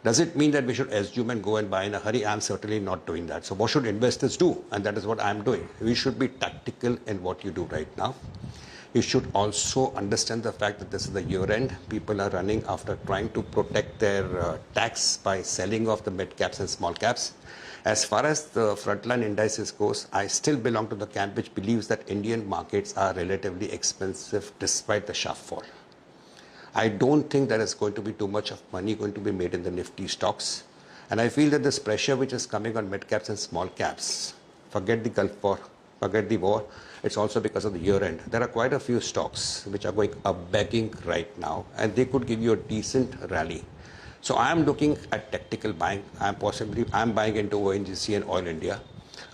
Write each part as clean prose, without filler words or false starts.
Does it mean that we should assume and go and buy in a hurry? I'm certainly not doing that. So what should investors do? And that is what I'm doing. We should be tactical in what you do right now. You should also understand the fact that this is the year end. People are running after trying to protect their tax by selling off the mid caps and small caps. As far as the frontline indices goes, I still belong to the camp which believes that Indian markets are relatively expensive despite the sharp fall. I don't think there is going to be too much of money going to be made in the Nifty stocks. And I feel that this pressure which is coming on mid caps and small caps, forget the Gulf War, forget the war, it's also because of the year end. There are quite a few stocks which are going up begging right now, and they could give you a decent rally. So I am looking at tactical buying. I'm buying into ONGC and Oil India.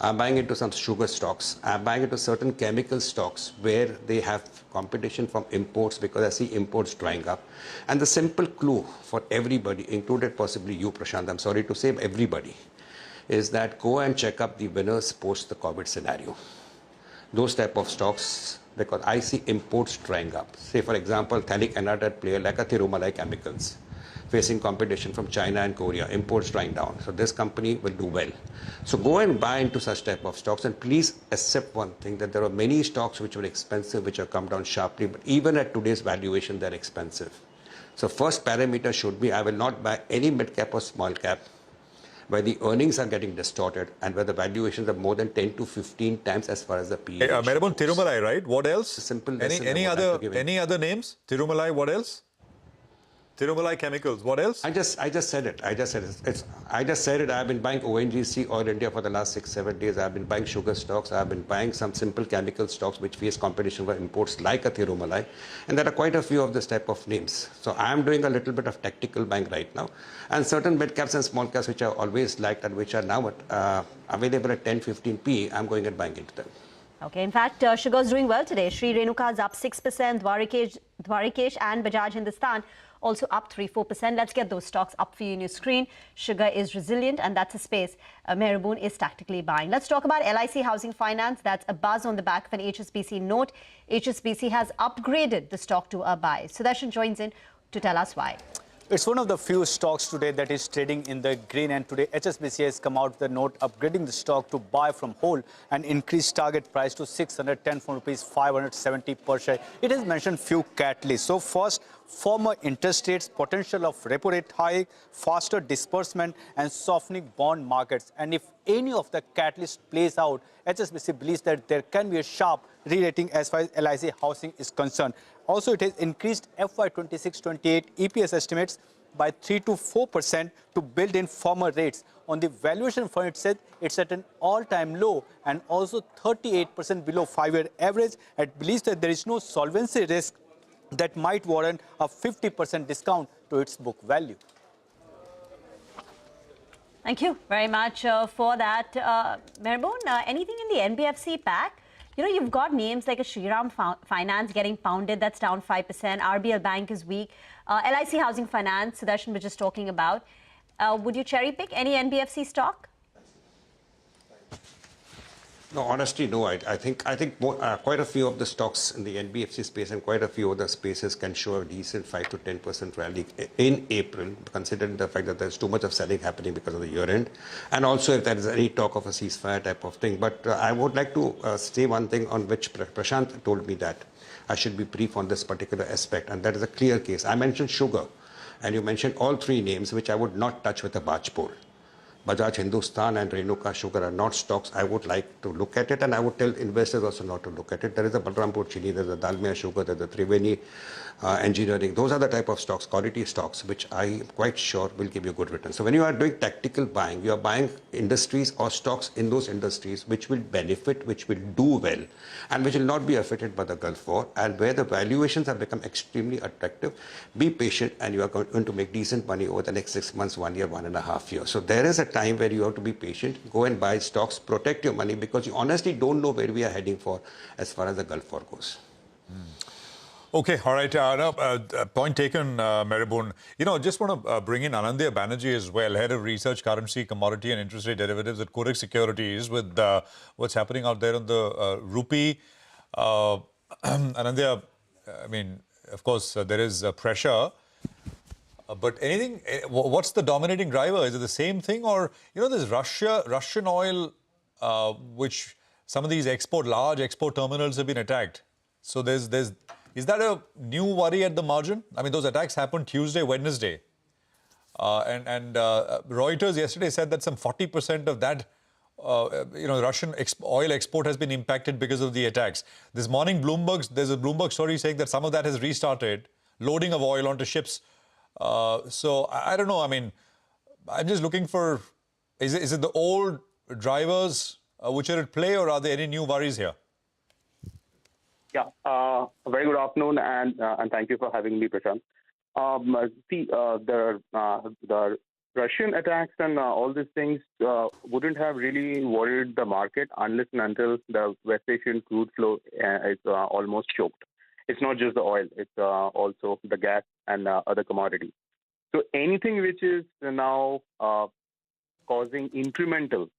I'm buying into some sugar stocks. I'm buying into certain chemical stocks where they have competition from imports because I see imports drying up. And the simple clue for everybody, included possibly you, Prashant, I'm sorry to say everybody, is that go and check up the winners post the COVID scenario. Those type of stocks, because I see imports drying up. Say, for example, phthalic anhydride player like a Thirumalai Chemicals, facing competition from China and Korea, imports drying down. So this company will do well. So go and buy into such type of stocks, and please accept one thing, that there are many stocks which were expensive, which have come down sharply, but even at today's valuation, they're expensive. So first parameter should be, I will not buy any mid cap or small cap where the earnings are getting distorted and where the valuations are more than 10 to 15 times as far as the PE. Meribun, Thirumalai, right? What else? Simple. Any other names? Thirumalai, what else? Thirumalai Chemicals, what else? I just said it. I just said it. I've been buying ONGC, Oil India for the last 6-7 days. I've been buying sugar stocks. I've been buying some simple chemical stocks which face competition for imports like a Thirumalai. And there are quite a few of this type of names. So I'm doing a little bit of tactical buying right now. And certain mid caps and small caps which I always liked and which are now available at 10-15 PE, I'm going and buying into them. Okay, in fact, sugar is doing well today. Sri Renuka is up 6%, Dwarikesh and Bajaj Hindustan also up 3-4%. Let's get those stocks up for you on your screen. Sugar is resilient, and that's a space Meribun is tactically buying. Let's talk about LIC Housing Finance. That's a buzz on the back of an HSBC note. HSBC has upgraded the stock to a buy. Sudarshan joins in to tell us why. It's one of the few stocks today that is trading in the green, and today HSBC has come out with a note upgrading the stock to buy from hold and increase target price to 610 from rupees 570 per share. It has mentioned few catalysts. So first, firmer interest rates, potential of repo rate hike, faster disbursement and softening bond markets. And if any of the catalyst plays out, HSBC believes that there can be a sharp re-rating as far as LIC housing is concerned. Also, it has increased FY 26-28 EPS estimates by 3 to 4% to build in firmer rates. On the valuation front, it said it's at an all-time low and also 38% below 5-year average. It believes that there is no solvency risk that might warrant a 50% discount to its book value. Thank you very much for that. Meribun, anything in the NBFC pack? You know, you've got names like a Shriram Finance getting pounded, that's down 5%. RBL Bank is weak. LIC Housing Finance, Sudarshan was just talking about. Would you cherry pick any NBFC stock? No, honestly, no. I think quite a few of the stocks in the NBFC space and quite a few other spaces can show a decent 5 to 10% rally in April, considering the fact that there's too much of selling happening because of the year end, and also if there is any talk of a ceasefire type of thing. But I would like to say one thing on which Prashant told me that I should be brief on this particular aspect, and that is a clear case. I mentioned sugar, and you mentioned all three names, which I would not touch with a barge pole. Bajaj Hindustan and Renuka Sugar are not stocks. I would like to look at it, and I would tell investors also not to look at it. There is a Balrampur Chini, there's a Dalmia Sugar, there's a Triveni Engineering. Those are the type of stocks, quality stocks, which I am quite sure will give you good returns. So when you are doing tactical buying, you are buying industries or stocks in those industries which will benefit, which will do well, and which will not be affected by the Gulf War, and where the valuations have become extremely attractive. Be patient, and you are going to make decent money over the next 6 months, 1 year, 1.5 years. So there is a time where you have to be patient, go and buy stocks, protect your money, because you honestly don't know where we are heading for as far as the Gulf War goes. Okay, all right. Point taken, Meribun. You know, just want to bring in Anandya Banerjee as well, head of research, currency, commodity and interest rate derivatives at Kotak Securities, with what's happening out there on the rupee. Anandya, I mean, of course, there is pressure. But anything, what's the dominating driver? Is it the same thing, or there's Russian oil, which some of these large export terminals have been attacked. So is that a new worry at the margin? I mean, those attacks happened Tuesday, Wednesday, and Reuters yesterday said that some 40% of that, Russian oil export has been impacted because of the attacks. This morning, there's a Bloomberg story saying that some of that has restarted, loading of oil onto ships. So I don't know. I mean, I'm just looking for, is it the old drivers which are at play, or are there any new worries here? Yeah, a very good afternoon, and thank you for having me, Prashant. The Russian attacks and all these things wouldn't have really worried the market unless and until the West Asian crude flow is almost choked. It's not just the oil; it's also the gas and other commodities. So anything which is now causing incremental